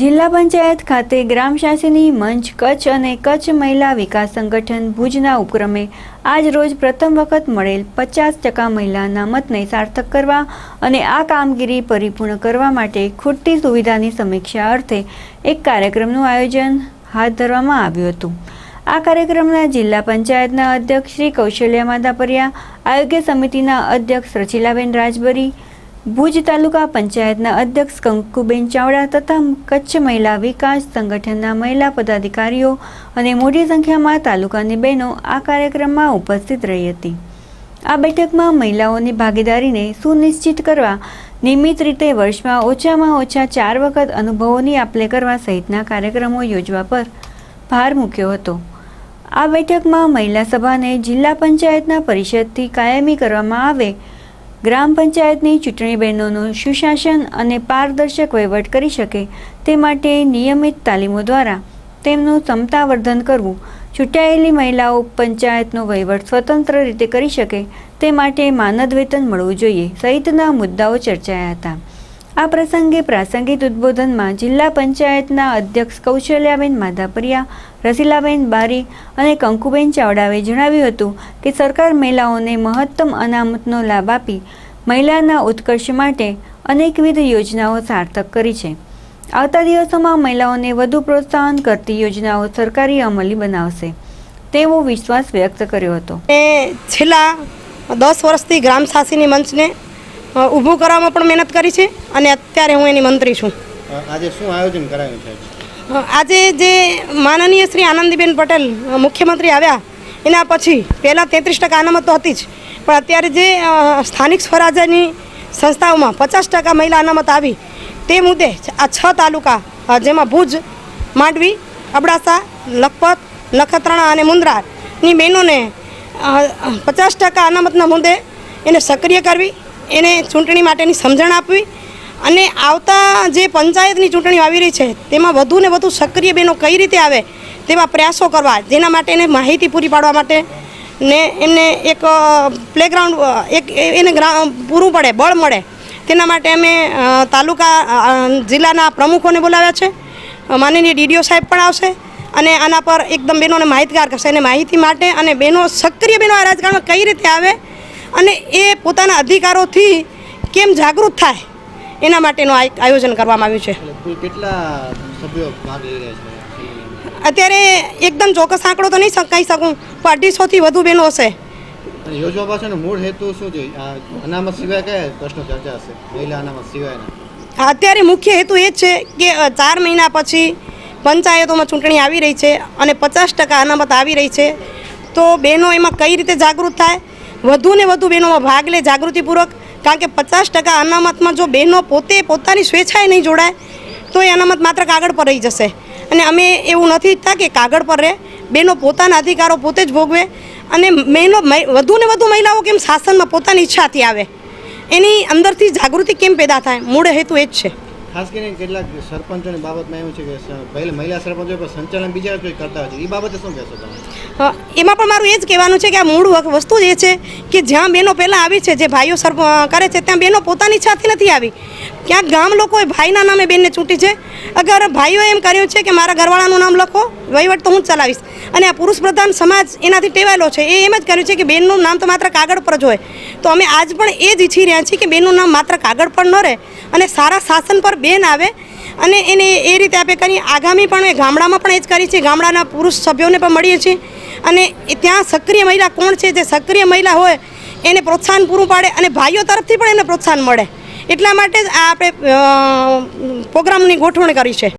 જિલ્લા પંચાયત ખાતે ગ્રામ શાસિની મંચ કચ્છ અને કચ્છ મહિલા વિકાસ સંગઠન ભુજના ઉપક્રમે આજ રોજ પ્રથમ વખત મળેલ 50% મહિલાના મતને સાર્થક કરવા અને આ કામગીરી પરિપૂર્ણ કરવા માટે ખૂટતી સુવિધાની સમીક્ષા અર્થે એક કાર્યક્રમનું આયોજન હાથ ધરવામાં આવ્યું હતું। આ કાર્યક્રમના જિલ્લા પંચાયતના અધ્યક્ષ શ્રી કૌશલ્યા માધાપરિયા, આયોગ્ય સમિતિના અધ્યક્ષ રચીલાબેન રાજબરી, ભુજ તાલુકા પંચાયતના અધ્યક્ષ કંકુબેન ચાવડા તથા કચ્છ મહિલા વિકાસ સંગઠનના મહિલા પદાધિકારીઓ અને મોટી સંખ્યામાં તાલુકાની બહેનો આ કાર્યક્રમમાં ઉપસ્થિત રહી હતી। આ બેઠકમાં મહિલાઓની ભાગીદારીને સુનિશ્ચિત કરવા નિયમિત રીતે વર્ષમાં ઓછામાં ઓછા 4 વખત અનુભવોની આપ-લે કરવા સહિતના કાર્યક્રમો યોજવા પર ભાર મૂક્યો હતો। આ બેઠકમાં મહિલા સભાને જિલ્લા પંચાયતના પરિષદથી કાયમી કરવામાં આવે, ગ્રામ પંચાયતની ચૂંટણી બહેનોનું સુશાસન અને પારદર્શક વહીવટ કરી શકે તે માટે નિયમિત તાલીમો દ્વારા તેમનું ક્ષમતાવર્ધન કરવું, ચૂંટાયેલી મહિલાઓ પંચાયતનો વહીવટ સ્વતંત્ર રીતે કરી શકે તે માટે માનદ વેતન મળવું જોઈએ સહિતના મુદ્દાઓ ચર્ચાયા હતા। આ પ્રસંગે પ્રાસંગિક ઉદ્બોધનમાં જિલ્લા પંચાયતના અધ્યક્ષ કૌશલ્યાબેન માધાપરિયા, રસીલાબેન બારી અને કંકુબેન ચાવડાએ જણાવ્યું હતું કે સરકાર મહિલાઓને મહત્તમ અનામતનો લાભ આપી મહિલાના ઉત્કર્ષ માટે અનેકવિધ યોજનાઓ સાર્થક કરી છે। આવતા દિવસોમાં મહિલાઓને વધુ પ્રોત્સાહન કરતી યોજનાઓ સરકારી અમલી બનાવશે તેવો વિશ્વાસ વ્યક્ત કર્યો હતો। છેલ્લા 10 વર્ષથી ગ્રામ શાસિની મંચને ઊભું કરવામાં પણ મહેનત કરી છે અને અત્યારે હું એની મંત્રી છું। આજે શું આયોજન કરાયું છે? આજે જે માનનીય શ્રી આનંદીબેન પટેલ મુખ્યમંત્રી આવ્યા એના પછી પહેલાં 33% અનામત તો હતી જ, પણ અત્યારે જે સ્થાનિક સ્વરાજ્યની સંસ્થાઓમાં 50% મહિલા અનામત આવી તે મુદ્દે આ 6 તાલુકા જેમાં ભુજ, માંડવી, અબડાસા, લખપત, નખત્રાણા અને મુન્દ્રાની બહેનોને 50% અનામતના મુદ્દે એને સક્રિય કરવી, એને ચૂંટણી માટેની સમજણ આપવી અને આવતા જે પંચાયતની ચૂંટણીઓ આવી રહી છે તેમાં વધુ ને વધુ સક્રિય બહેનો કઈ રીતે આવે તેવા પ્રયાસો કરવા, જેના માટે એને માહિતી પૂરી પાડવા માટે ને એમને એક પ્લેગ્રાઉન્ડ એને પૂરું પડે, બળ મળે તેના માટે અમે તાલુકા જિલ્લાના પ્રમુખોને બોલાવ્યા છે। માનનીય ડીડીઓ સાહેબ પણ આવશે અને આના પર એકદમ બહેનોને માહિતગાર કરશે અને માહિતી માટે અને બહેનો સક્રિય બહેનો આ રાજકારણમાં કઈ રીતે આવે અને એ પોતાના અધિકારોથી કેમ જાગૃત થાય એના માટેનું આયોજન કરવામાં આવ્યું છે। કેટલા સભ્યો ભાગ લઈ રહ્યા છે? અત્યારે એકદમ ચોક્કસ આંકડો તો નહીં કહી શકું, પણ 250 થી વધુ બહેનો હશે। યોજવા પાછળનો મૂળ હેતુ શું છે? અનામત સિવાય કયા પ્રશ્નો ચર્ચા હશે? મહિલા અનામત સિવાયના અત્યારે મુખ્ય હેતુ એ જ છે કે 4 મહિના પછી પંચાયતોમાં ચૂંટણી આવી રહી છે અને 50% અનામત આવી રહી છે, તો બહેનો એમાં કઈ રીતે જાગૃત થાય, વધુ ને વધુ બહેનોમાં ભાગ લે જાગૃતિપૂર્વક, કારણ કે 50% અનામતમાં જો બહેનો પોતાની સ્વેચ્છાએ નહીં જોડાય તો એ અનામત માત્ર કાગળ પર રહી જશે અને અમે એવું નથી ઈચ્છતા કે કાગળ પર રહે, બહેનો પોતાના અધિકારો પોતે જ ભોગવે અને બહેનો વધુ ને વધુ મહિલાઓ કેમ શાસનમાં પોતાની ઈચ્છાથી આવે, એની અંદરથી જાગૃતિ કેમ પેદા થાય, મૂળ હેતુ એ જ છે। ખાસ કરીને કેટલાક સરપંચોની બાબતમાં એવું છે કે મહિલા સરપંચો પર સંચાલન બીજા કોઈ કરતા હોય છે, એ બાબતે શું કહેશો તમે? એમાં પણ મારું એ જ કહેવાનું છે કે આ મૂળ વસ્તુ જ એ છે કે જ્યાં બહેનો પહેલાં આવી છે, જે ભાઈઓ કરે છે ત્યાં બહેનો પોતાની ઈચ્છાથી નથી આવી, ક્યાંક ગામ લોકોએ ભાઈના નામે બહેનને ચૂંટી છે। અગર ભાઈઓએ એમ કર્યું છે કે મારા ઘરવાળાનું નામ લખો, વહીવટ તો હું જ ચલાવીશ, અને આ પુરુષ પ્રધાન સમાજ એનાથી ટેવાયેલો છે, એ એમ જ કર્યું છે કે બહેનનું નામ તો માત્ર કાગળ પર જ હોય। તો અમે આજ પણ એ જ ઈચ્છી રહ્યા છીએ કે બહેનનું નામ માત્ર કાગળ પર ન રહે અને સારા શાસન પર બેન આવે અને એને એ રીતે આપણે કરીએ। આગામી પણ ગામડામાં પણ એ જ કરી છે, ગામડાના પુરુષ સભ્યોને પણ મળીએ છીએ અને ત્યાં સક્રિય મહિલા કોણ છે, જે સક્રિય મહિલા હોય એને પ્રોત્સાહન પૂરું પાડે અને ભાઈઓ તરફથી પણ એને પ્રોત્સાહન મળે, એટલા માટે જ આ આપણે પ્રોગ્રામની ગોઠવણી કરી છે।